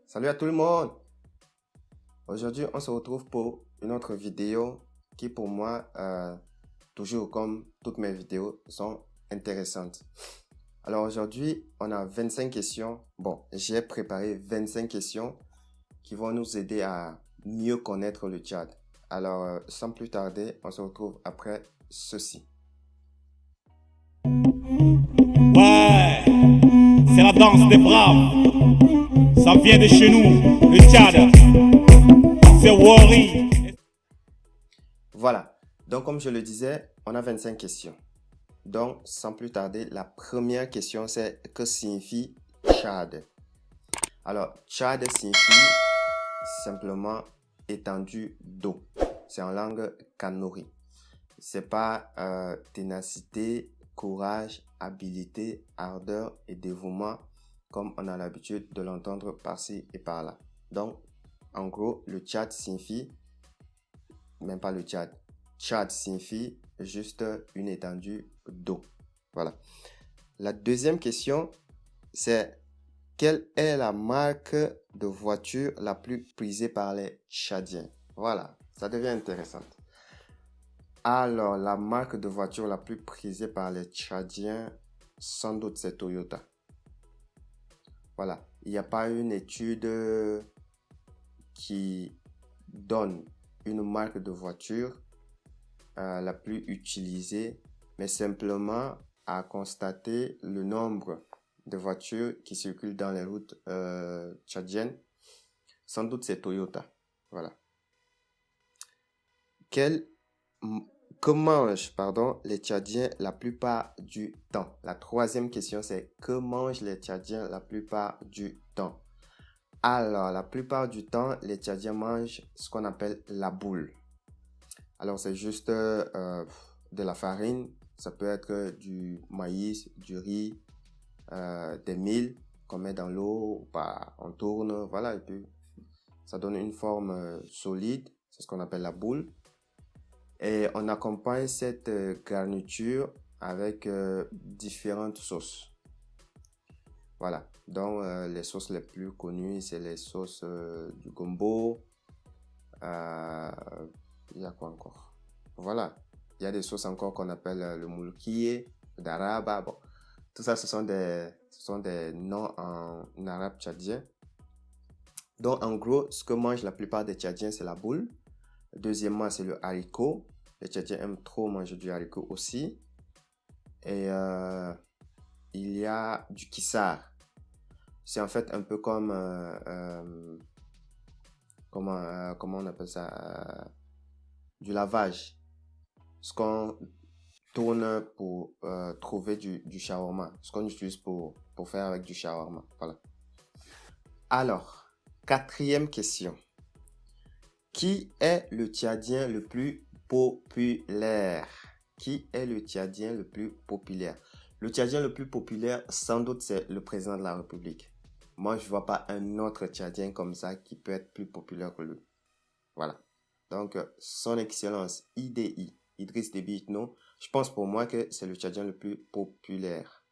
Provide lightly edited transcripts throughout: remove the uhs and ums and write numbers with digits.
Salut à tout le monde! Aujourd'hui, on se retrouve pour une autre vidéo qui pour moi, toujours comme toutes mes vidéos, sont intéressantes. Alors aujourd'hui, on a 25 questions. Bon, j'ai préparé 25 questions qui vont nous aider à mieux connaître le Tchad. Alors, sans plus tarder, on se retrouve après ceci. Ouais, c'est la danse des braves. Ça vient de chez nous, le Tchad. C'est Wari. Voilà. Donc, comme je le disais, on a 25 questions. Donc, sans plus tarder, la première question, c'est que signifie Tchad? Alors, Tchad signifie simplement étendue d'eau. C'est en langue kanuri. C'est pas ténacité, courage, habileté, ardeur et dévouement comme on a l'habitude de l'entendre par-ci et par-là. Donc, en gros, le Tchad signifie, même pas le Tchad, Tchad signifie juste une étendue d'eau. Voilà. La deuxième question, c'est quelle est la marque de voiture la plus prisée par les Tchadiens? Voilà, ça devient intéressant. Alors, la marque de voiture la plus prisée par les Tchadiens, sans doute c'est Toyota. Voilà, il n'y a pas une étude qui donne une marque de voiture la plus utilisée, mais simplement à constater le nombre de voitures qui circulent dans les routes tchadiennes. Sans doute c'est Toyota. Voilà. Que mangent les Tchadiens la plupart du temps? La troisième question, c'est que mangent les Tchadiens la plupart du temps? Alors, la plupart du temps, les Tchadiens mangent ce qu'on appelle la boule. Alors, c'est juste de la farine. Ça peut être du maïs, du riz, des milles qu'on met dans l'eau, on tourne, voilà, et puis ça donne une forme solide. C'est ce qu'on appelle la boule. Et on accompagne cette garniture avec différentes sauces. Voilà. Donc, les sauces les plus connues, c'est les sauces du gombo. Il y a quoi encore? Voilà. Il y a des sauces encore qu'on appelle le moulkié, le daraba. Bon. Tout ça, ce sont des noms en arabe tchadien. Donc, en gros, ce que mangent la plupart des Tchadiens, c'est la boule. Deuxièmement, c'est le haricot. Les Tchadiens aiment trop manger du haricot aussi. Et il y a du kissar. C'est en fait un peu comme... comment on appelle ça? Du lavage. Ce qu'on tourne pour trouver du shawarma. Ce qu'on utilise pour faire avec du shawarma. Voilà. Alors, quatrième question. Qui est le Tchadien le plus populaire? Qui est le Tchadien le plus populaire? Le Tchadien le plus populaire, sans doute, c'est le président de la République. Moi, je ne vois pas un autre Tchadien comme ça qui peut être plus populaire que lui. Voilà. Donc, son excellence IDI, Idriss Déby Itno, je pense pour moi que c'est le Tchadien le plus populaire.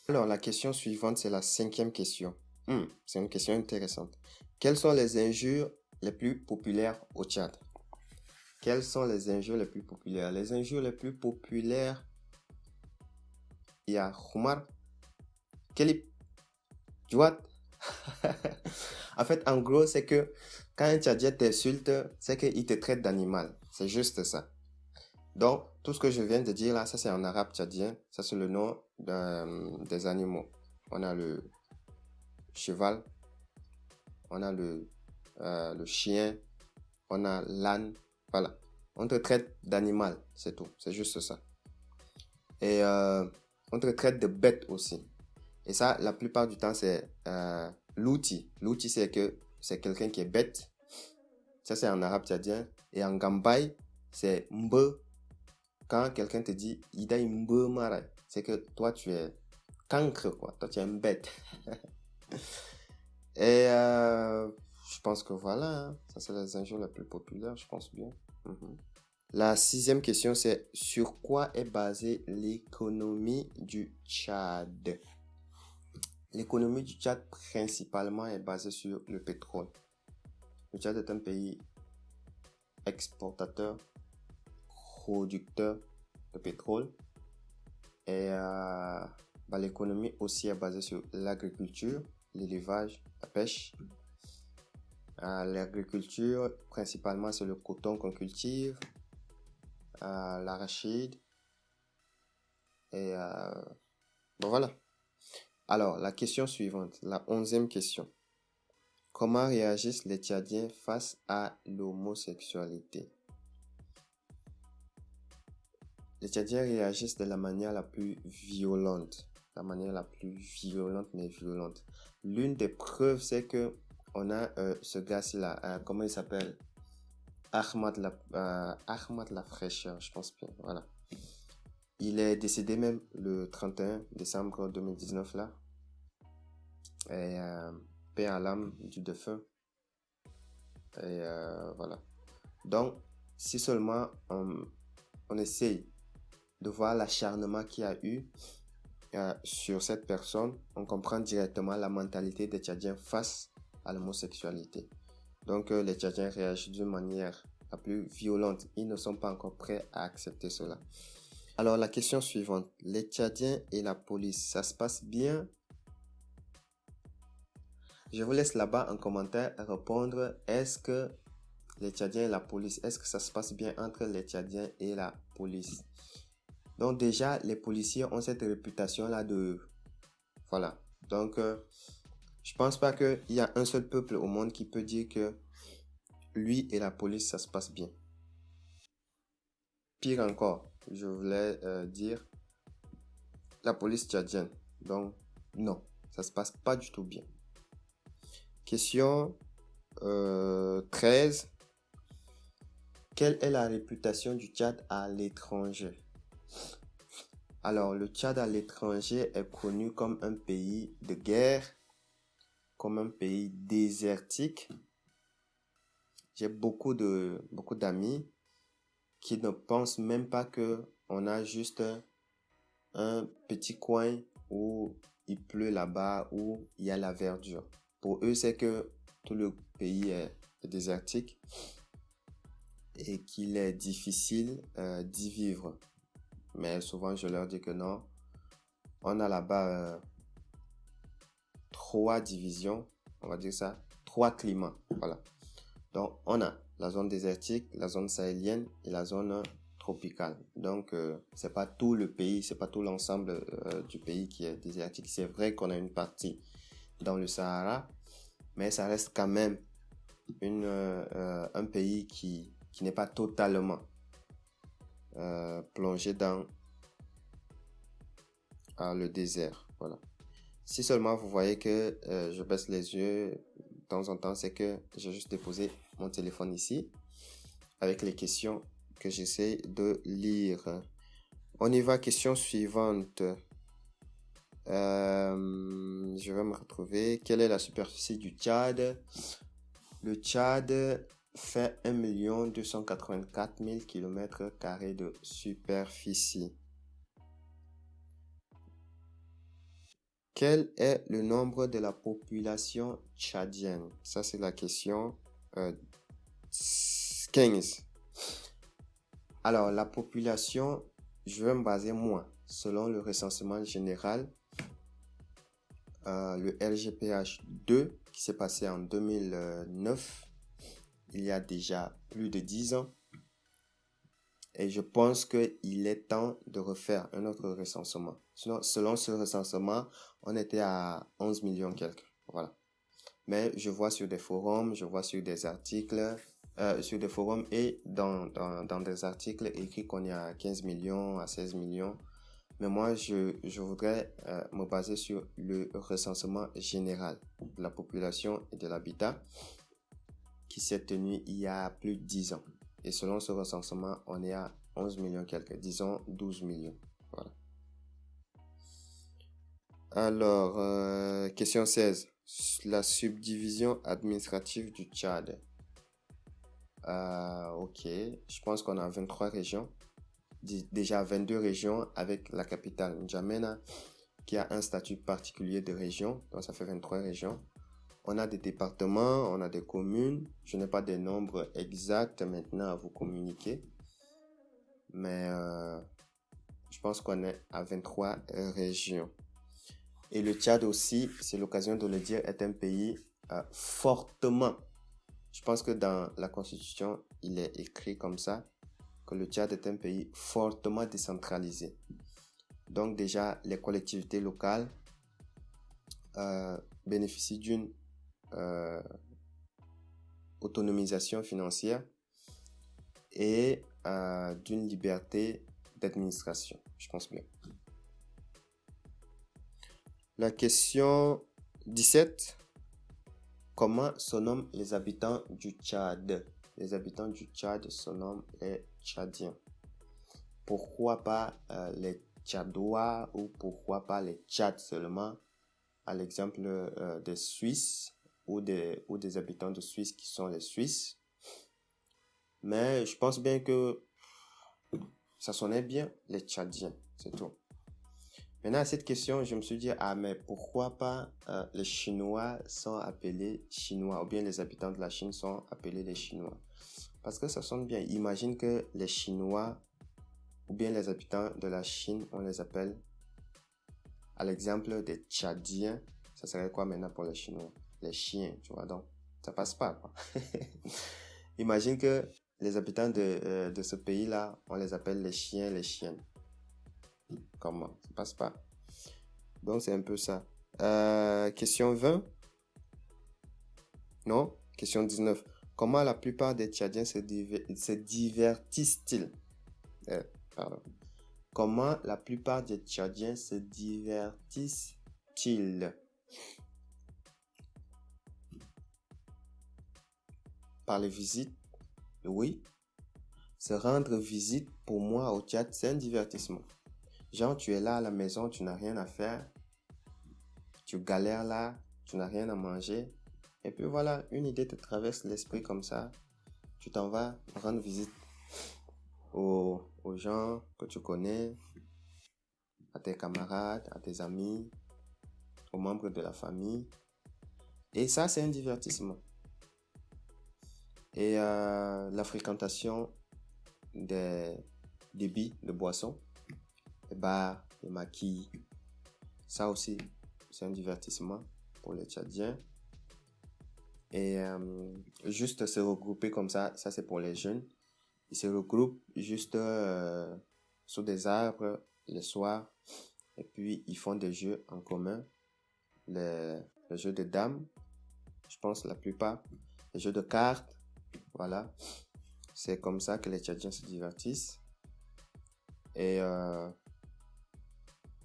Alors, la question suivante, c'est la cinquième question. C'est une question intéressante. Quelles sont les injures les plus populaires au Tchad? Quelles sont les injures les plus populaires? Les injures les plus populaires, il y a Khumar, Kelip, Djouat. En fait, en gros, c'est que quand un Tchadien t'insulte, c'est qu'il te traite d'animal. C'est juste ça. Donc, tout ce que je viens de dire là, ça c'est en arabe tchadien. Ça c'est le nom des animaux. On a le cheval, on a le chien, on a l'âne. Voilà. On te traite d'animal, c'est tout. C'est juste ça. Et on te traite de bête aussi. Et ça, la plupart du temps, c'est l'outil. L'outil, c'est quelqu'un qui est bête. Ça, c'est en arabe tchadien. Et en gambay, c'est mbe. Quand quelqu'un te dit ida mbe mara, c'est que toi, tu es cancre, quoi. Toi, tu es une bête. Et je pense que voilà. Hein. Ça, c'est les injures les plus populaires, je pense bien. La sixième question, c'est sur quoi est basée l'économie du Tchad? L'économie du Tchad principalement est basée sur le pétrole. Le Tchad est un pays exportateur, producteur de pétrole. Et l'économie aussi est basée sur l'agriculture, l'élevage, la pêche. L'agriculture, principalement, c'est le coton qu'on cultive, l'arachide. Et voilà. Alors, la question suivante, la 11e question. Comment réagissent les Tchadiens face à l'homosexualité? Les Tchadiens réagissent de la manière la plus violente. L'une des preuves, c'est que on a ce gars-ci là, comment il s'appelle? Ahmad la fraîcheur, je pense bien. Voilà. Il est décédé même le 31 décembre 2019 là. Et paix à l'âme du défunt. Et voilà. Donc, si seulement on essaye de voir l'acharnement qu'il y a eu sur cette personne, on comprend directement la mentalité des Tchadiens face à l'homosexualité. Donc, les Tchadiens réagissent d'une manière la plus violente. Ils ne sont pas encore prêts à accepter cela. Alors, la question suivante. Les Tchadiens et la police, ça se passe bien? Je vous laisse là-bas en commentaire répondre. Est-ce que les Tchadiens et la police, est-ce que ça se passe bien entre les Tchadiens et la police? Donc déjà, les policiers ont cette réputation-là de... Voilà. Donc, je pense pas qu'il y a un seul peuple au monde qui peut dire que lui et la police, ça se passe bien. Pire encore, je voulais dire la police tchadienne. Donc, non, ça se passe pas du tout bien. Question 13. Quelle est la réputation du Tchad à l'étranger? Alors, le Tchad à l'étranger est connu comme un pays de guerre, comme un pays désertique. J'ai beaucoup d'amis qui ne pensent même pas qu'on a juste un petit coin où il pleut là-bas, où il y a la verdure. Pour eux, c'est que tout le pays est désertique et qu'il est difficile d'y vivre. Mais souvent, je leur dis que non. On a là-bas 3 divisions, on va dire ça, 3 climats. Voilà. Donc, on a la zone désertique, la zone sahélienne et la zone tropicale. Donc, c'est pas tout le pays, c'est pas tout l'ensemble du pays qui est désertique. C'est vrai qu'on a une partie dans le Sahara, mais ça reste quand même un pays qui n'est pas totalement plongé dans le désert. Voilà. Si seulement vous voyez que je baisse les yeux de temps en temps, c'est que j'ai juste déposé mon téléphone ici avec les questions que j'essaie de lire. On y va, question suivante. Je vais me retrouver. Quelle est la superficie du Tchad? Le Tchad fait 1 284 000 km² de superficie. Quel est le nombre de la population tchadienne? Ça, c'est la question 15. Alors, la population, je vais me baser moi, selon le recensement général, le RGPH 2, qui s'est passé en 2009, il y a déjà plus de 10 ans. Et je pense qu'il est temps de refaire un autre recensement. Sinon, selon ce recensement, on était à 11 millions quelques. Voilà. Mais je vois sur des forums, je vois sur des articles, sur des forums et dans des articles écrits qu'on est à 15 millions, à 16 millions. Mais moi, je voudrais me baser sur le recensement général de la population et de l'habitat qui s'est tenu il y a plus de 10 ans. Et selon ce recensement, on est à 11 millions quelques, disons 12 millions. Voilà. Alors, question 16. La subdivision administrative du Tchad. Ok, je pense qu'on a 23 régions. Déjà 22 régions avec la capitale N'Djamena, qui a un statut particulier de région. Donc, ça fait 23 régions. On a des départements, on a des communes. Je n'ai pas des nombres exacts maintenant à vous communiquer. Mais je pense qu'on est à 23 régions. Et le Tchad aussi, c'est l'occasion de le dire, est un pays fortement. Je pense que dans la Constitution, il est écrit comme ça, que le Tchad est un pays fortement décentralisé. Donc déjà, les collectivités locales bénéficient d'une autonomisation financière et d'une liberté d'administration, je pense bien. La question 17. Comment se nomment les habitants du Tchad? Les habitants du Tchad se nomment les Tchadiens. Pourquoi pas les Tchadois ou pourquoi pas les Tchad seulement? À l'exemple des Suisses ou des habitants de Suisse qui sont les Suisses. Mais je pense bien que ça sonnait bien, les Tchadiens, c'est tout. Maintenant, à cette question, je me suis dit, mais pourquoi pas les Chinois sont appelés Chinois, ou bien les habitants de la Chine sont appelés les Chinois. Parce que ça sonne bien. Imagine que les Chinois, ou bien les habitants de la Chine, on les appelle, à l'exemple des Tchadiens, ça serait quoi maintenant pour les Chinois? Les chiens, tu vois, donc ça passe pas, quoi. Imagine que les habitants de ce pays-là, on les appelle les chiens, les chiennes. Comment? Ça passe pas. Donc, c'est un peu ça. Question 20. Non? Question 19. Comment la plupart des Tchadiens se divertissent-ils? Pardon. Comment la plupart des Tchadiens se divertissent-ils? Par les visites? Oui. Se rendre visite, pour moi, au Tchad, c'est un divertissement. Genre, tu es là à la maison, tu n'as rien à faire. Tu galères là, tu n'as rien à manger. Et puis voilà, une idée te traverse l'esprit comme ça. Tu t'en vas rendre visite aux gens que tu connais, à tes camarades, à tes amis, aux membres de la famille. Et ça, c'est un divertissement. Et la fréquentation des débits de boissons, les bars, les maquis, ça aussi, c'est un divertissement pour les Tchadiens. Et juste se regrouper comme ça c'est pour les jeunes. Ils se regroupent juste sous des arbres le soir. Et puis, ils font des jeux en commun. Les jeux de dames, je pense la plupart. Les jeux de cartes, voilà. C'est comme ça que les Tchadiens se divertissent. Et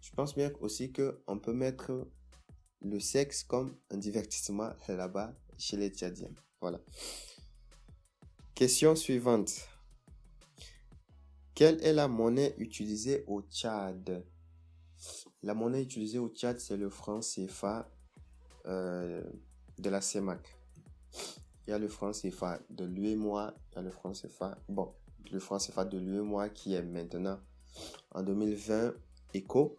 je pense bien aussi qu'on peut mettre le sexe comme un divertissement là-bas chez les Tchadiens. Voilà. Question suivante. Quelle est la monnaie utilisée au Tchad? La monnaie utilisée au Tchad, c'est le franc CFA de la CEMAC. Il y a le franc CFA de l'UEMOA, il y a le franc CFA, le franc CFA de l'UEMOA qui est maintenant en 2020 éco.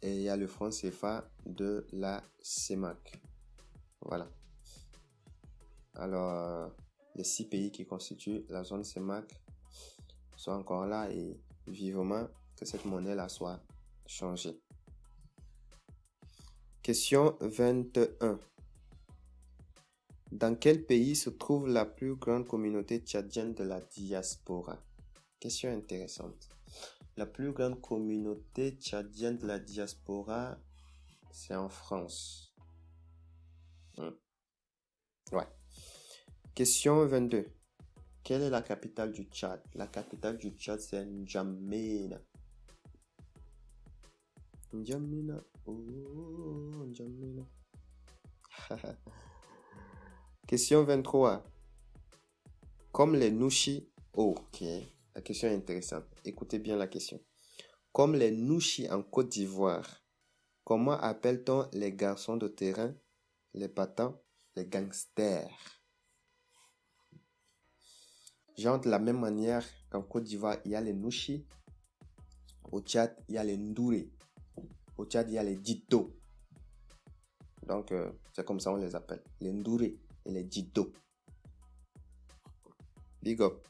Et il y a le franc CFA de la CEMAC. Voilà. Alors, les 6 pays qui constituent la zone CEMAC sont encore là et vivement que cette monnaie-là soit changée. Question 21. Dans quel pays se trouve la plus grande communauté tchadienne de la diaspora? Question intéressante. La plus grande communauté tchadienne de la diaspora, c'est en France. Ouais. Question 22. Quelle est la capitale du Tchad? La capitale du Tchad, c'est N'Djamena. N'Djamena. Oh, N'Djamena. Question 23. Comme les Nouchi... Ok, la question est intéressante. Écoutez bien la question. Comme les Nouchi en Côte d'Ivoire, comment appelle-t-on les garçons de terrain, les patins, les gangsters? Genre de la même manière qu'en Côte d'Ivoire, il y a les Nouchi. Au Tchad, il y a les Ndouré. Au Tchad, il y a les Dito. Donc, c'est comme ça on les appelle. Les Ndouré et les Dito. Big up.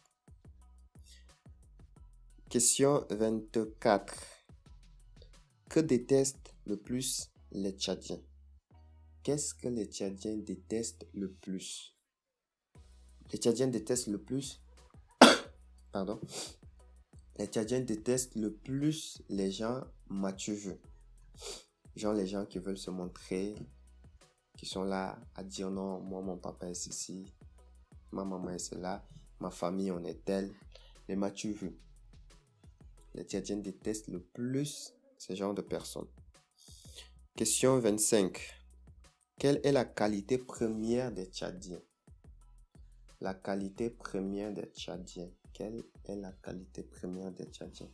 Question 24. Que détestent le plus les Tchadiens? Qu'est-ce que les Tchadiens détestent le plus? Les Tchadiens détestent le plus... Pardon. Les Tchadiens détestent le plus les gens matures. Genre les gens qui veulent se montrer, qui sont là à dire non, moi mon papa est ceci, ma maman est cela, ma famille on est telle. Les matures. Les Tchadiens détestent le plus ce genre de personnes. Question 25. Quelle est la qualité première des Tchadiens? La qualité première des Tchadiens. Quelle est la qualité première des Tchadiens?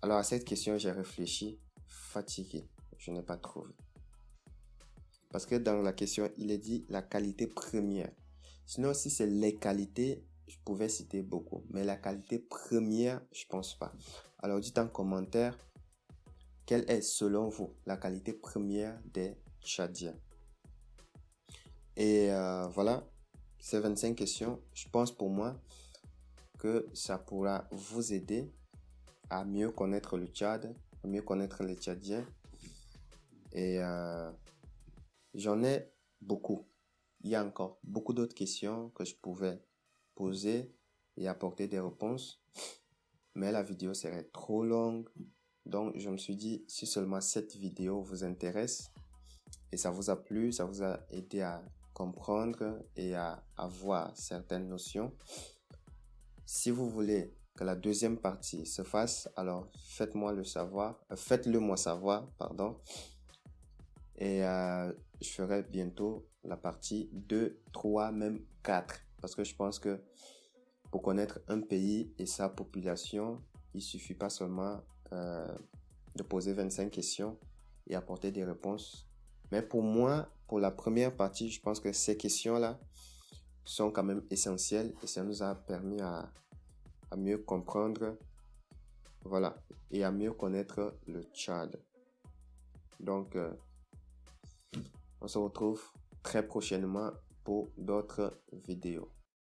Alors à cette question, j'ai réfléchi, fatigué. Je n'ai pas trouvé. Parce que dans la question, il est dit la qualité première. Sinon, si c'est les qualités, je pouvais citer beaucoup. Mais la qualité première, je pense pas. Alors dites en commentaire, quelle est selon vous la qualité première des Tchadiens? Et voilà, ces 25 questions, je pense pour moi que ça pourra vous aider à mieux connaître le Tchad, à mieux connaître les Tchadiens. Et j'en ai beaucoup. Il y a encore beaucoup d'autres questions que je pouvais poser et apporter des réponses. Mais la vidéo serait trop longue. Donc, je me suis dit, si seulement cette vidéo vous intéresse et ça vous a plu, ça vous a aidé à comprendre et à avoir certaines notions. Si vous voulez que la deuxième partie se fasse, alors faites-le moi savoir, pardon. Et je ferai bientôt la partie 2, 3, même 4. Parce que je pense que pour connaître un pays et sa population, il suffit pas seulement de poser 25 questions et apporter des réponses. Mais pour moi, pour la première partie, je pense que ces questions-là sont quand même essentielles et ça nous a permis à mieux comprendre, voilà, et à mieux connaître le Tchad. Donc, on se retrouve très prochainement pour d'autres vidéos.